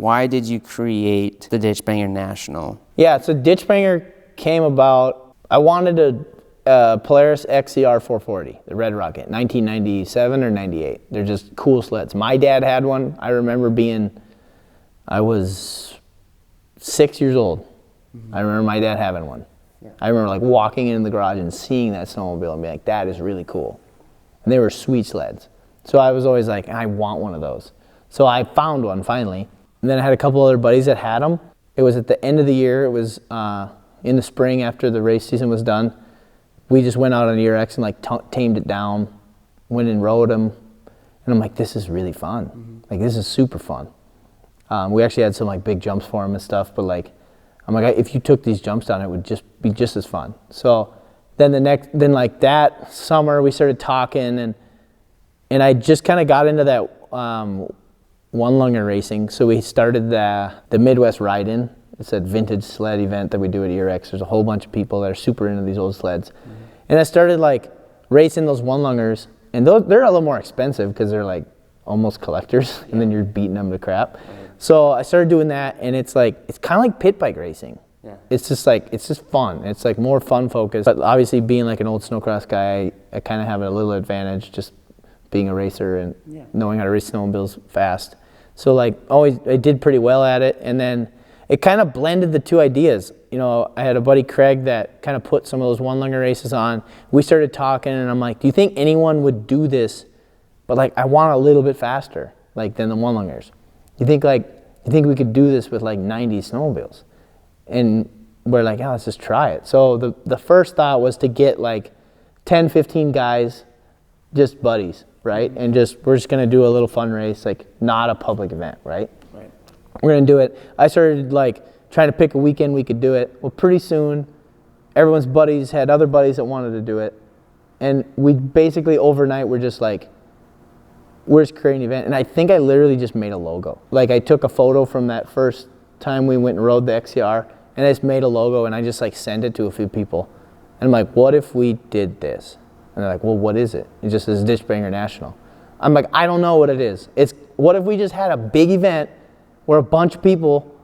why did you create the Ditchbanger National? Yeah, so Ditchbanger came about, I wanted a Polaris XCR 440, the Red Rocket, 1997 or 98. They're just cool sleds. My dad had one. I remember I was 6 years old. I remember my dad having one. Yeah. I remember like walking in the garage and seeing that snowmobile and being like, that is really cool. And they were sweet sleds. So I was always like, I want one of those. So I found one finally. And then I had a couple other buddies that had them. It was at the end of the year. It was in the spring after the race season was done. We just went out on ERX and like tamed it down, went and rode them. And I'm like, this is really fun. Mm-hmm. Like, this is super fun. We actually had some like big jumps for them and stuff, but like, I'm like, if you took these jumps down, it would just be just as fun. So then then like that summer we started talking and I just kind of got into that one-lunger racing. So we started the Midwest Ride-In. It's a vintage sled event that we do at ERX. There's a whole bunch of people that are super into these old sleds. Mm-hmm. And I started like racing those one-lungers, and they're a little more expensive because they're like almost collectors, and then you're beating them to crap. Right. So I started doing that, and it's kind of like pit bike racing. Yeah. It's just fun. It's like more fun focused. But obviously being like an old snowcross guy, I kind of have a little advantage just being a racer and knowing how to race snowmobiles fast. So like always I did pretty well at it, and then it kind of blended the two ideas. You know, I had a buddy, Craig, that kind of put some of those one-lunger races on. We started talking, and I'm like, do you think anyone would do this, but like I want a little bit faster like than the one-lungers? You think we could do this with like 90s snowmobiles? And we're like, oh, let's just try it. So the first thought was to get like 10, 15 guys, just buddies, right? And we're just gonna do a little fun race, like not a public event, right? Right. We're gonna do it. I started like trying to pick a weekend we could do it. Well, pretty soon, everyone's buddies had other buddies that wanted to do it. And we basically overnight were just like, we're just creating an event. And I think I literally just made a logo. Like I took a photo from that first time we went and rode the XCR, and I just made a logo and I just like sent it to a few people. And I'm like, what if we did this? And they're like, well, what is it? It just says Ditchbanger National. I'm like, I don't know what it is. What if we just had a big event where a bunch of people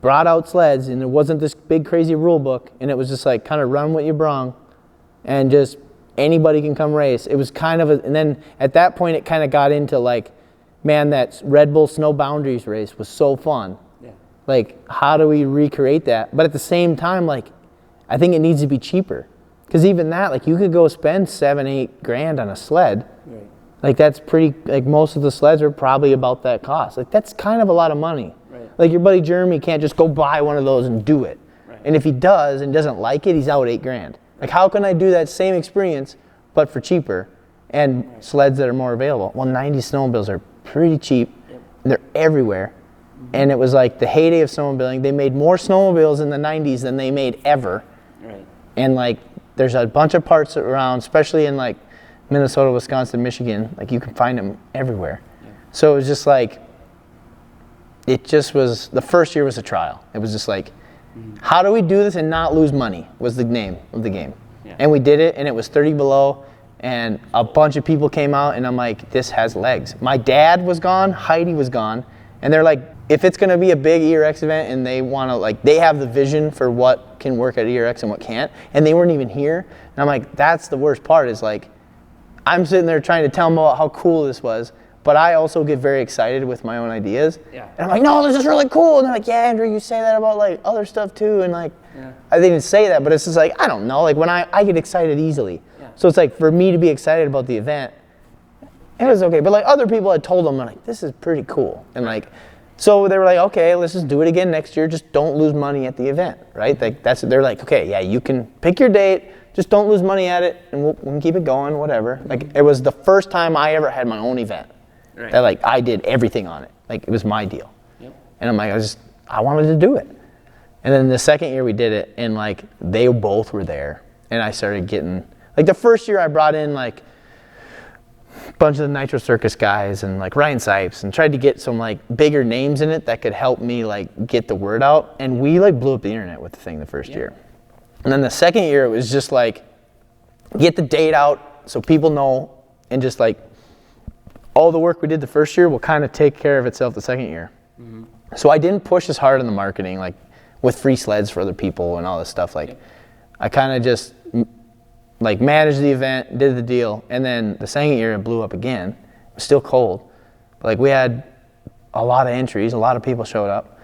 brought out sleds and there wasn't this big crazy rule book, and it was just like kind of run what you brung and just anybody can come race. It was kind of and then at that point it kind of got into like, man, that Red Bull Snow Boundaries race was so fun. Yeah. Like, how do we recreate that? But at the same time, like, I think it needs to be cheaper. Because even that, like, you could go spend $7-8 on a sled. Right. Like, that's pretty, like, most of the sleds are probably about that cost. Like, that's kind of a lot of money. Right. Like, your buddy Jeremy can't just go buy one of those and do it. Right. And if he does and doesn't like it, he's out $8,000. Like, how can I do that same experience, but for cheaper, and sleds that are more available? Well, 90 snowmobiles are pretty cheap, and they're everywhere. Mm-hmm. And it was like the heyday of snowmobiling. They made more snowmobiles in the 90s than they made ever. Right. And like, there's a bunch of parts around, especially in like Minnesota, Wisconsin, Michigan. Like, you can find them everywhere. Yeah. So it was just like, it just was, the first year was a trial. It was just like, how do we do this and not lose money was the name of the game. Yeah. And we did it, and it was 30 below, and a bunch of people came out, and I'm like, this has legs. My dad was gone, Heidi was gone, and they're like, if it's gonna be a big ERX event and they wanna, like, they have the vision for what can work at ERX and what can't, and they weren't even here. And I'm like, that's the worst part, is like, I'm sitting there trying to tell them about how cool this was, but I also get very excited with my own ideas. Yeah. And I'm like, no, this is really cool. And they're like, yeah, Andrew, you say that about like other stuff too. And like, I didn't say that, but it's just like, I don't know. Like, when I get excited easily. Yeah. So it's like, for me to be excited about the event, it was okay. But like, other people had told them, I'm like, this is pretty cool. And like, so they were like, okay, let's just do it again next year. Just don't lose money at the event, right? Like, they're like, okay, yeah, you can pick your date. Just don't lose money at it, and we can keep it going, whatever. Like, it was the first time I ever had my own event. Right. That like I did everything on it. Like, it was my deal. Yep. And I'm like, I wanted to do it. And then the second year we did it, and like they both were there, and I started getting, like, the first year I brought in like a bunch of the Nitro Circus guys and like Ryan Sipes, and tried to get some like bigger names in it that could help me like get the word out. And we like blew up the internet with the thing the first year. And then the second year it was just like, get the date out so people know, and just like, all the work we did the first year will kind of take care of itself the second year. Mm-hmm. So I didn't push as hard in the marketing, like with free sleds for other people and all this stuff. Like I kind of just like managed the event, did the deal, and then the second year it blew up again. It was still cold, but like we had a lot of entries, a lot of people showed up,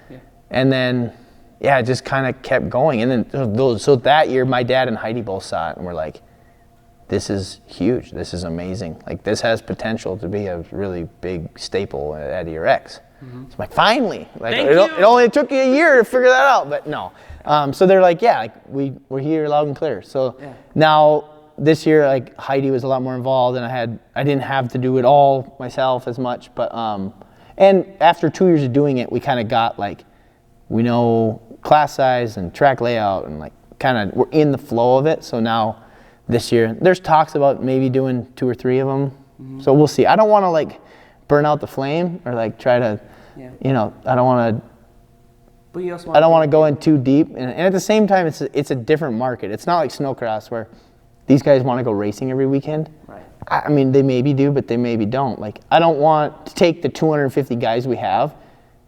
and then it just kind of kept going. And then so that year my dad and Heidi both saw it and were like, this is huge, this is amazing, like this has potential to be a really big staple at ERX. So I'm like, finally, like it only took you a year to figure that out, but no. So they're like, yeah, like we're here loud and clear. So now this year, like Heidi was a lot more involved, and I didn't have to do it all myself as much. But and after 2 years of doing it, we kind of got like, we know class size and track layout, and like kind of we're in the flow of it. So now this year, there's talks about maybe doing 2 or 3 of them. So we'll see. I don't want to like burn out the flame or like try to, you know, I don't want to go in too deep. And at the same time, it's a different market. It's not like snowcross where these guys want to go racing every weekend. Right. I mean, they maybe do, but they maybe don't. Like, I don't want to take the 250 guys we have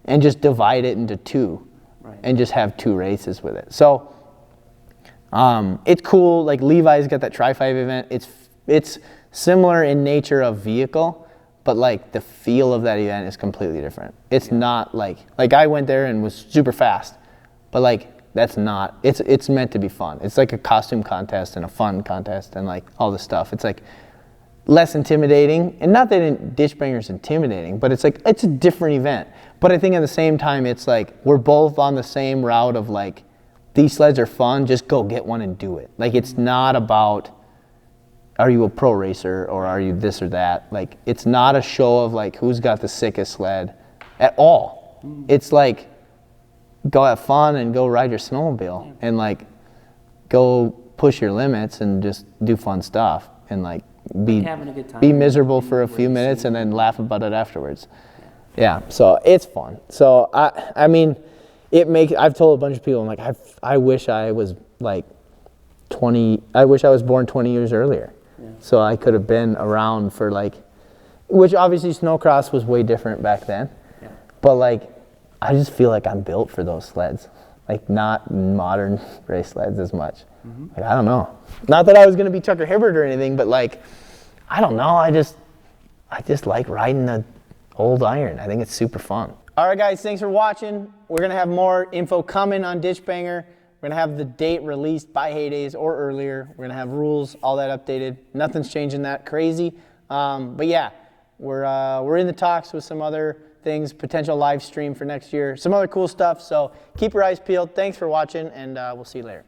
and just divide it into 2 and just have 2 races with it. So it's cool. Like Levi's got that Tri-5 event. It's similar in nature of vehicle, but like the feel of that event is completely different. It's not like I went there and was super fast, but like that's not, it's meant to be fun. It's like a costume contest and a fun contest and like all this stuff. It's like less intimidating, and not that Ditchbanger's intimidating, but it's like, it's a different event. But I think at the same time, it's like, we're both on the same route of like, these sleds are fun, just go get one and do it. Like it's not about, are you a pro racer or are you this or that? Like it's not a show of like who's got the sickest sled at all. It's like go have fun and go ride your snowmobile and like go push your limits and just do fun stuff and like be miserable for a few minutes and then laugh about it afterwards. Yeah, so it's fun. So I mean, I've told a bunch of people, I'm like, I wish I was like 20, I wish I was born 20 years earlier. So I could have been around for like, which obviously snowcross was way different back then. But like, I just feel like I'm built for those sleds. Like not modern race sleds as much. Like, I don't know. Not that I was gonna be Tucker Hibbert or anything, but like, I don't know. I just like riding the old iron. I think it's super fun. All right, guys, thanks for watching. We're gonna have more info coming on Ditchbanger. We're gonna have the date released by Heydays or earlier. We're gonna have rules, all that updated. Nothing's changing that crazy. But yeah, we're in the talks with some other things, potential live stream for next year, some other cool stuff. So keep your eyes peeled. Thanks for watching, and we'll see you later.